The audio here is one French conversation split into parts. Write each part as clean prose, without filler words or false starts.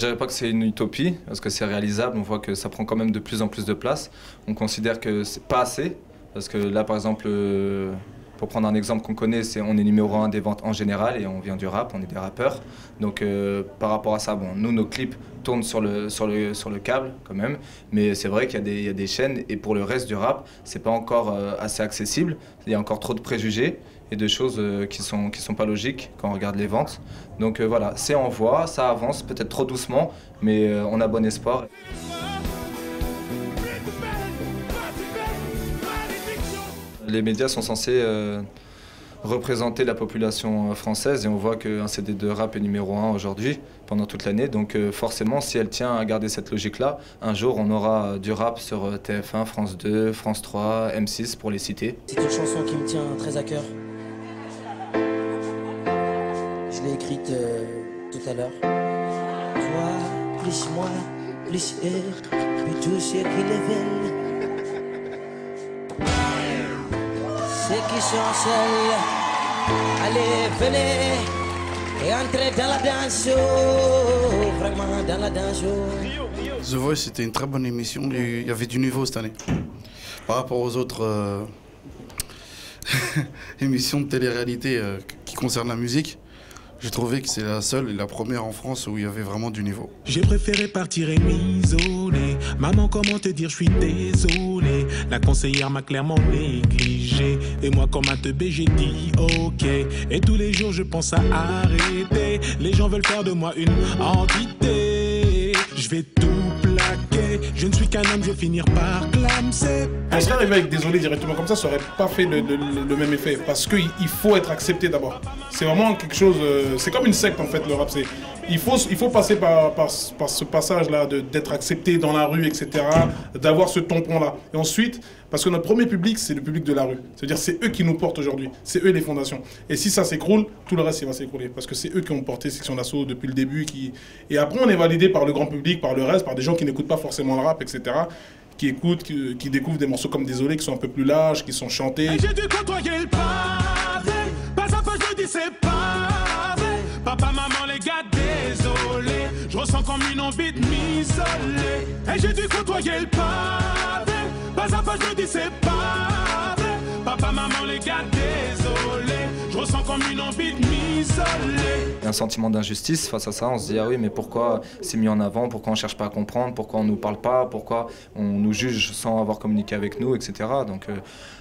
dirais pas que c'est une utopie, parce que c'est réalisable, on voit que ça prend quand même de plus en plus de place. On considère que c'est pas assez, parce que là par exemple, pour prendre un exemple qu'on connaît, on est numéro 1 des ventes en général et on vient du rap, on est des rappeurs. Donc par rapport à ça, bon, nous nos clips tournent sur le câble quand même, mais c'est vrai qu'il y a des chaînes et pour le reste du rap, c'est pas encore assez accessible, il y a encore trop de préjugés et de choses qui sont pas logiques quand on regarde les ventes. Donc voilà, c'est en voie, ça avance, peut-être trop doucement, mais on a bon espoir. Les médias sont censés représenter la population française et on voit qu'un CD de rap est numéro 1 aujourd'hui, pendant toute l'année. Donc forcément, si elle tient à garder cette logique-là, un jour on aura du rap sur TF1, France 2, France 3, M6 pour les citer. C'est une chanson qui me tient très à cœur. Je l'ai écrite tout à l'heure. Toi, plus moi, plus eux, puis tous ceux qui les veulent. Ceux qui sont seuls, allez, venez et entrez dans la danse, vraiment dans la danse. The Voice, c'était une très bonne émission, il y avait du niveau cette année. Par rapport aux autres émissions de télé-réalité qui concernent la musique, j'ai trouvé que c'est la seule et la première en France où il y avait vraiment du niveau. J'ai préféré partir et m'isoler. Maman, comment te dire, je suis désolé. La conseillère m'a clairement négligé. Et moi, comme un teubé, j'ai dit ok. Et tous les jours, je pense à arrêter. Les gens veulent faire de moi une entité. Je vais tout plaquer. Je ne suis qu'un homme, je vais finir par clamser. On serait arrivé avec désolé directement comme ça aurait pas fait le même effet. Parce qu'il faut être accepté d'abord. C'est vraiment quelque chose, c'est comme une secte en fait le rap. Il faut passer par ce passage-là d'être accepté dans la rue, etc. D'avoir ce tampon-là. Et ensuite, parce que notre premier public, c'est le public de la rue. C'est-à-dire c'est eux qui nous portent aujourd'hui. C'est eux les fondations. Et si ça s'écroule, tout le reste il va s'écrouler. Parce que c'est eux qui ont porté Section d'Assaut depuis le début. Et après on est validé par le grand public, par le reste, par des gens qui n'écoutent pas forcément le rap, etc. Qui écoutent, qui découvrent des morceaux comme Désolé, qui sont un peu plus larges, qui sont chantés. Et j'ai dû côtoyer le pavé, pas à pas je dis c'est pavé. Papa, maman, les gars, désolé, je ressens comme une envie de m'isoler. Et j'ai dû côtoyer le pavé, pas à pas je dis c'est pavé. Papa, maman, les gars, désolé, je ressens comme une envie de m'isoler. Un sentiment d'injustice face à ça, on se dit ah oui mais pourquoi c'est mis en avant, pourquoi on cherche pas à comprendre, pourquoi on nous parle pas, pourquoi on nous juge sans avoir communiqué avec nous, etc. Donc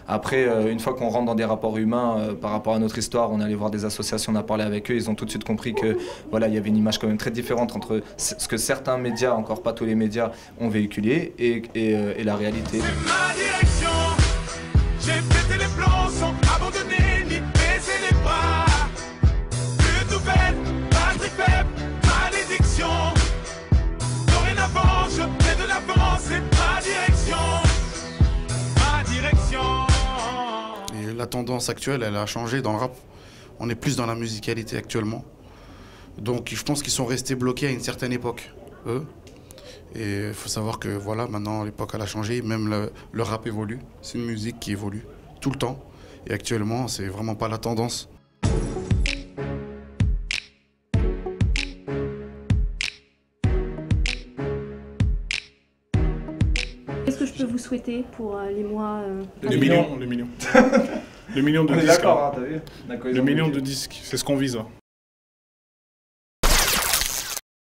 après une fois qu'on rentre dans des rapports humains par rapport à notre histoire, on est allé voir des associations, on a parlé avec eux, ils ont tout de suite compris que voilà il y avait une image quand même très différente entre ce que certains médias, encore pas tous les médias, ont véhiculé et la réalité. C'est ma direction, j'ai pété les plombs sans abandonner ni baisser les bras. Plus nouvelle, batterie faible, malédiction. Dorénavant, je fais de l'avant, c'est ma direction. Ma direction. Et la tendance actuelle, elle a changé dans le rap. On est plus dans la musicalité actuellement. Donc je pense qu'ils sont restés bloqués à une certaine époque, eux. Et il faut savoir que voilà, maintenant l'époque elle a changé, même le rap évolue. C'est une musique qui évolue tout le temps. Et actuellement, c'est vraiment pas la tendance. Qu'est-ce que je peux vous souhaiter pour les mois Le million. Le million de disques. D'accord, hein, t'as vu. Le million de disques, c'est ce qu'on vise. Hein.